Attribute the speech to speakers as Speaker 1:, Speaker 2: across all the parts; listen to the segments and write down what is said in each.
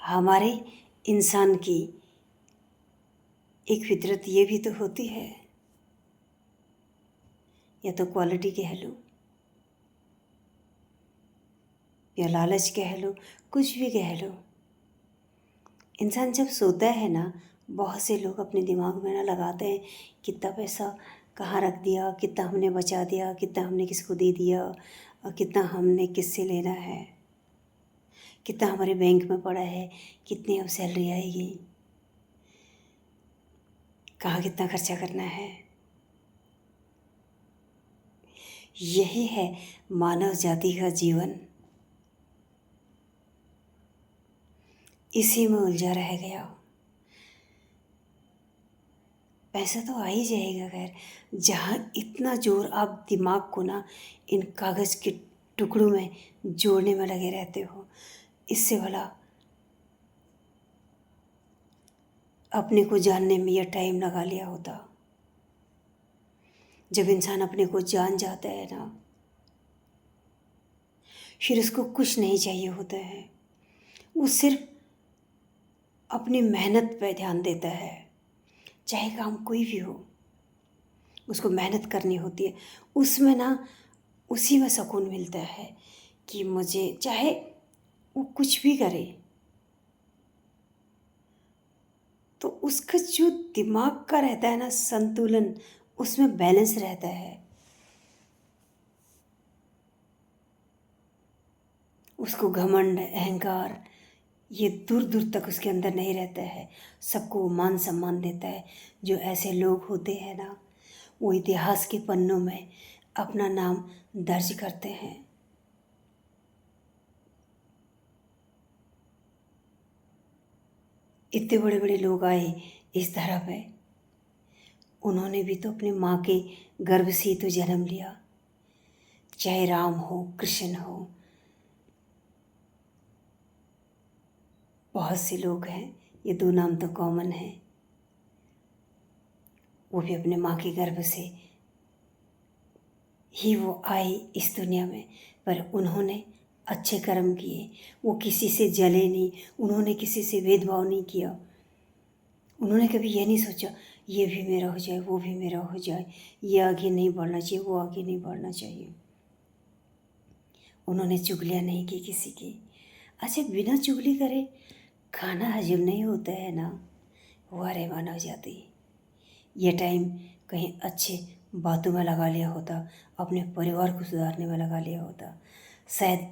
Speaker 1: हमारे इंसान की एक फितरत ये भी तो होती है, या तो क्वालिटी कह लो या लालच कह लो, कुछ भी कह लो। इंसान जब सोता है ना, बहुत से लोग अपने दिमाग में ना लगाते हैं कितना पैसा कहाँ रख दिया, कितना हमने बचा दिया, कितना हमने किसको दे दिया, और कितना हमने किससे लेना है, कितना हमारे बैंक में पड़ा है, कितनी अब सैलरी आएगी, कहाँ कितना खर्चा करना है। यही है मानव जाति का जीवन, इसी में उलझा रह गया। पैसा तो आ ही जाएगा, खैर जहाँ इतना जोर आप दिमाग को ना इन कागज़ के टुकड़ों में जोड़ने में लगे रहते हो, इससे भला अपने को जानने में यह टाइम लगा लिया होता। जब इंसान अपने को जान जाता है ना, फिर उसको कुछ नहीं चाहिए होता है, वो सिर्फ अपनी मेहनत पे ध्यान देता है। चाहे काम कोई भी हो, उसको मेहनत करनी होती है, उसमें ना उसी में सुकून मिलता है कि मुझे, चाहे वो कुछ भी करे, तो उसका जो दिमाग का रहता है ना संतुलन, उसमें बैलेंस रहता है। उसको घमंड, अहंकार ये दूर दूर तक उसके अंदर नहीं रहता है। सबको वो मान सम्मान देता है। जो ऐसे लोग होते हैं ना, वो इतिहास के पन्नों में अपना नाम दर्ज करते हैं। इतने बड़े बड़े लोग आए इस धरा पे, उन्होंने भी तो अपनी माँ के गर्भ से ही तो जन्म लिया। चाहे राम हो, कृष्ण हो, बहुत से लोग हैं, ये दो नाम तो कॉमन है, वो भी अपने माँ के गर्भ से ही वो आए इस दुनिया में। पर उन्होंने अच्छे कर्म किए, वो किसी से जले नहीं, उन्होंने किसी से भेदभाव नहीं किया। उन्होंने कभी ये नहीं सोचा ये भी मेरा हो जाए, वो भी मेरा हो जाए, ये आगे नहीं बढ़ना चाहिए, वो आगे नहीं बढ़ना चाहिए। उन्होंने चुगलियाँ नहीं की किसी की। अच्छा, बिना चुगली करे खाना हजम नहीं होता है ना, वो अरे मानव जाति। ये टाइम कहीं अच्छे बातों में लगा लिया होता, अपने परिवार को सुधारने में लगा लिया होता, शायद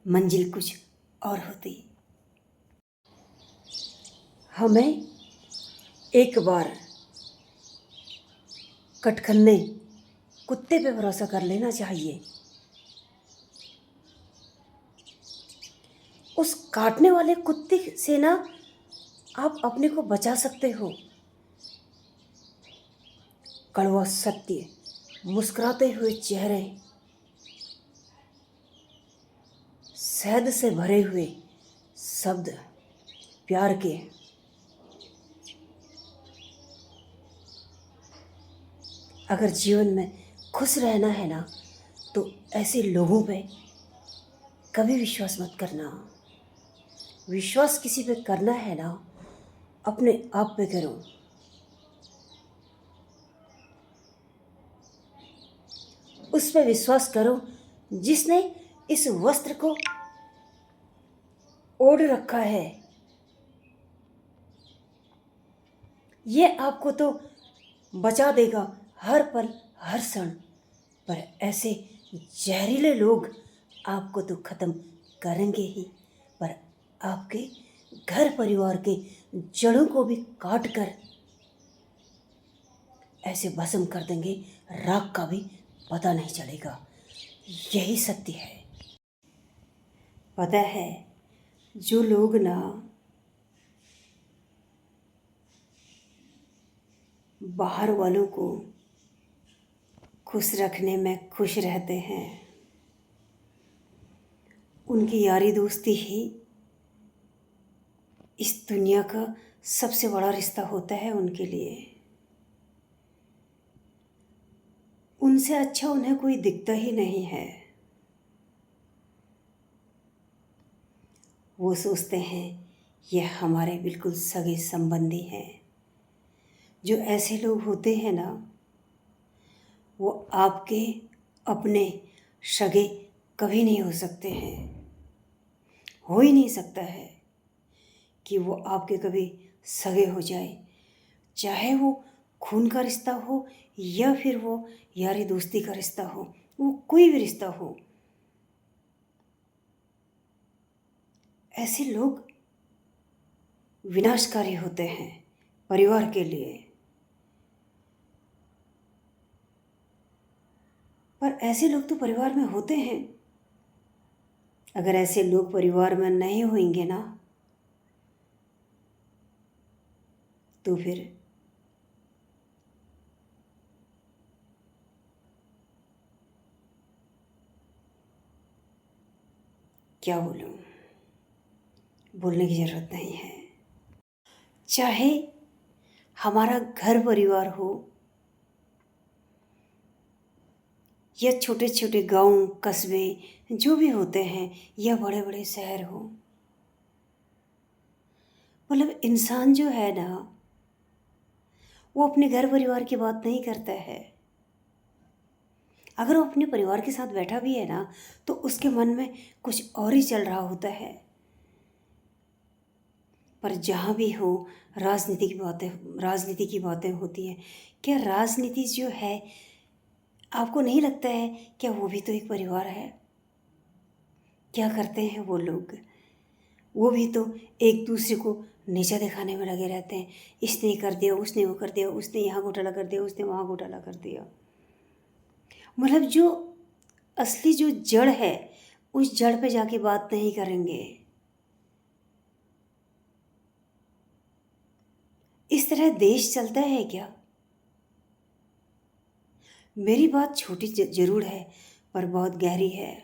Speaker 1: मंजिल कुछ और होती। हमें एक बार कटखन्ने कुत्ते पे भरोसा कर लेना चाहिए। उस काटने वाले कुत्ते से ना आप अपने को बचा सकते हो। कड़वा सत्य, मुस्कुराते हुए चेहरे, शहद से भरे हुए शब्द प्यार के, अगर जीवन में खुश रहना है ना, तो ऐसे लोगों पे कभी विश्वास मत करना। विश्वास किसी पे करना है ना, अपने आप पे करो। उस पे विश्वास करो जिसने इस वस्त्र को ओढ़ रखा है। ये आपको तो बचा देगा हर पल हर क्षण, पर ऐसे जहरीले लोग आपको तो ख़त्म करेंगे ही, पर आपके घर परिवार के जड़ों को भी काट कर ऐसे भस्म कर देंगे, राख का भी पता नहीं चलेगा। यही सत्य है। पता है, जो लोग ना बाहर वालों को खुश रखने में खुश रहते हैं, उनकी यारी दोस्ती ही इस दुनिया का सबसे बड़ा रिश्ता होता है उनके लिए। उनसे अच्छा उन्हें कोई दिखता ही नहीं है। वो सोचते हैं ये हमारे बिल्कुल सगे संबंधी हैं। जो ऐसे लोग होते हैं ना, वो आपके अपने सगे कभी नहीं हो सकते हैं। हो ही नहीं सकता है कि वो आपके कभी सगे हो जाए, चाहे वो खून का रिश्ता हो या फिर वो यारी दोस्ती का रिश्ता हो, वो कोई भी रिश्ता हो। ऐसे लोग विनाशकारी होते हैं परिवार के लिए। पर ऐसे लोग तो परिवार में होते हैं। अगर ऐसे लोग परिवार में नहीं होंगे ना, तो फिर क्या बोलूं, बोलने की ज़रूरत नहीं है। चाहे हमारा घर परिवार हो या छोटे छोटे गांव कस्बे जो भी होते हैं, या बड़े बड़े शहर हो, मतलब इंसान जो है ना, वो अपने घर परिवार की बात नहीं करता है। अगर वो अपने परिवार के साथ बैठा भी है ना, तो उसके मन में कुछ और ही चल रहा होता है। पर जहाँ भी हो, राजनीति की बातें होती हैं। क्या राजनीति जो है, आपको नहीं लगता है क्या वो भी तो एक परिवार है? क्या करते हैं वो लोग? वो भी तो एक दूसरे को नीचा दिखाने में लगे रहते हैं। इसने ये कर दिया, उसने वो कर दिया, उसने यहाँ घोटाला कर दिया, उसने वहाँ घोटाला कर दिया। मतलब जो असली जो जड़ है, उस जड़ पे जाके बात नहीं करेंगे। इस तरह देश चलता है क्या? मेरी बात छोटी जरूर है, पर बहुत गहरी है।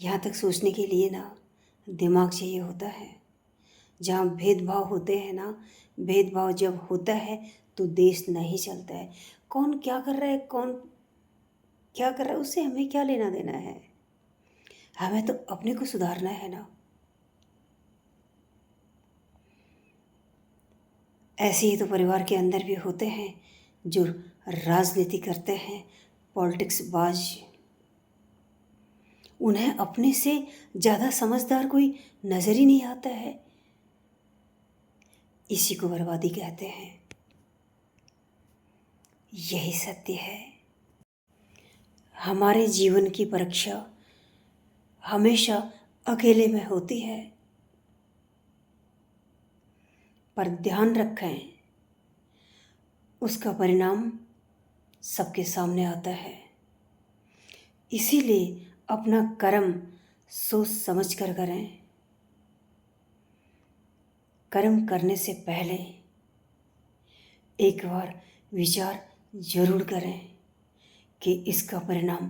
Speaker 1: यहाँ तक सोचने के लिए ना दिमाग चाहिए होता है। जहाँ भेदभाव होते हैं ना, भेदभाव जब होता है तो देश नहीं चलता है। कौन क्या कर रहा है, कौन क्या कर रहा है, उससे हमें क्या लेना देना है? हमें तो अपने को सुधारना है ना। ऐसे ही तो परिवार के अंदर भी होते हैं जो राजनीति करते हैं, पॉलिटिक्स बाज। उन्हें अपने से ज़्यादा समझदार कोई नज़र ही नहीं आता है। इसी को बर्बादी कहते हैं। यही सत्य है। हमारे जीवन की परीक्षा हमेशा अकेले में होती है। पर ध्यान रखें, उसका परिणाम सबके सामने आता है। इसीलिए अपना कर्म सोच समझ कर करें। कर्म करने से पहले एक बार विचार जरूर करें कि इसका परिणाम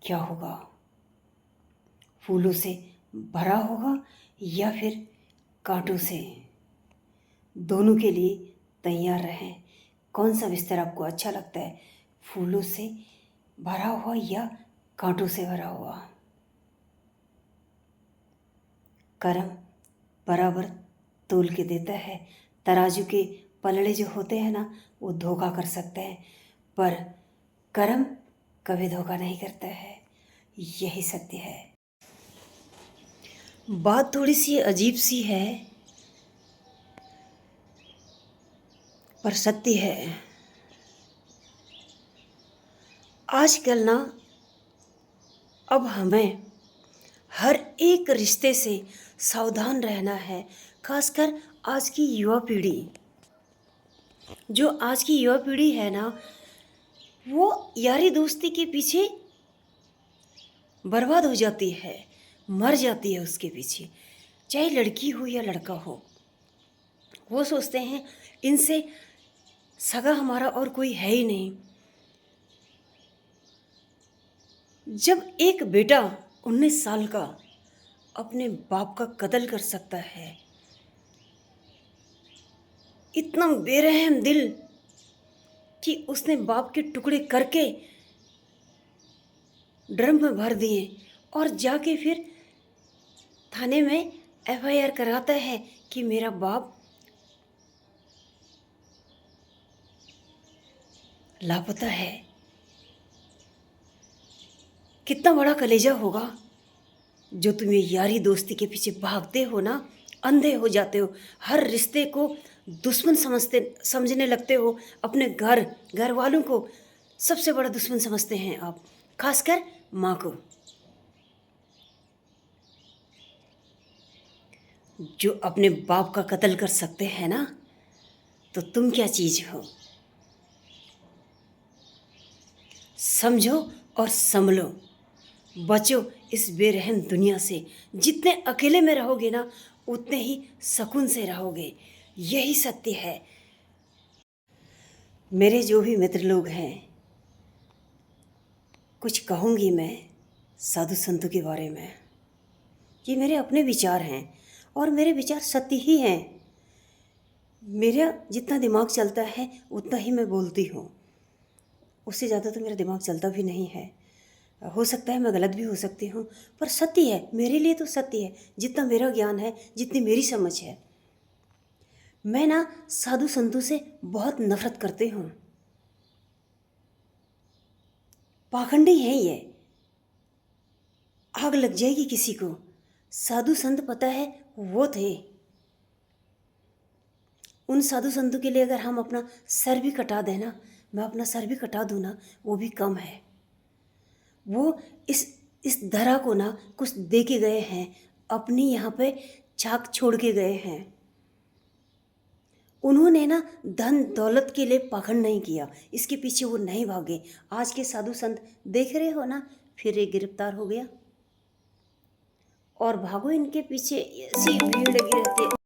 Speaker 1: क्या होगा। फूलों से भरा होगा या फिर कांटों से। दोनों के लिए तैयार रहें। कौन सा बिस्तर आपको अच्छा लगता है, फूलों से भरा हुआ या कांटों से भरा हुआ? कर्म बराबर तोल के देता है। तराजू के पलड़े जो होते हैं ना, वो धोखा कर सकते हैं, पर कर्म कभी धोखा नहीं करता है। यही सत्य है। बात थोड़ी सी अजीब सी है, पर सत्य है। आजकल ना, अब हमें हर एक रिश्ते से सावधान रहना है। खासकर आज की युवा पीढ़ी, जो आज की युवा पीढ़ी है ना, वो यारी दोस्ती के पीछे बर्बाद हो जाती है, मर जाती है उसके पीछे। चाहे लड़की हो या लड़का हो, वो सोचते हैं इनसे सगा हमारा और कोई है ही नहीं। जब एक बेटा 19 साल का अपने बाप का कत्ल कर सकता है, इतना बेरहम दिल कि उसने बाप के टुकड़े करके ड्रम में भर दिए और जाके फिर थाने में एफआईआर कराता है कि मेरा बाप लापता है। कितना बड़ा कलेजा होगा जो तुम ये यारी दोस्ती के पीछे भागते हो ना, अंधे हो जाते हो, हर रिश्ते को दुश्मन समझने लगते हो। अपने घर वालों को सबसे बड़ा दुश्मन समझते हैं आप, खासकर माँ को। जो अपने बाप का कत्ल कर सकते हैं ना, तो तुम क्या चीज़ हो? समझो और संभलो, बचो इस बेरहम दुनिया से। जितने अकेले में रहोगे ना, उतने ही सुकून से रहोगे। यही सत्य है। मेरे जो भी मित्र लोग हैं, कुछ कहूँगी मैं साधु संतों के बारे में। ये मेरे अपने विचार हैं और मेरे विचार सत्य ही हैं। मेरा जितना दिमाग चलता है उतना ही मैं बोलती हूँ, उससे ज़्यादा तो मेरा दिमाग चलता भी नहीं है। हो सकता है मैं गलत भी हो सकती हूँ, पर सत्य है, मेरे लिए तो सत्य है। जितना मेरा ज्ञान है, जितनी मेरी समझ है। मैं ना साधु संतों से बहुत नफरत करती हूँ। पाखंडी है ये, आग लग जाएगी किसी को। साधु संत पता है वो थे। उन साधु संतों के लिए अगर हम अपना सर भी कटा दें ना, मैं अपना सर भी कटा दूँ ना, वो भी कम है। वो इस धरा को ना कुछ दे के गए हैं, अपनी यहाँ पे छाप छोड़ के गए हैं। उन्होंने ना धन दौलत के लिए पाखंड नहीं किया, इसके पीछे वो नहीं भागे। आज के साधु संत देख रहे हो ना, फिर एक गिरफ्तार हो गया और भागो इनके पीछे, ऐसी भीड़ लगी रहती है।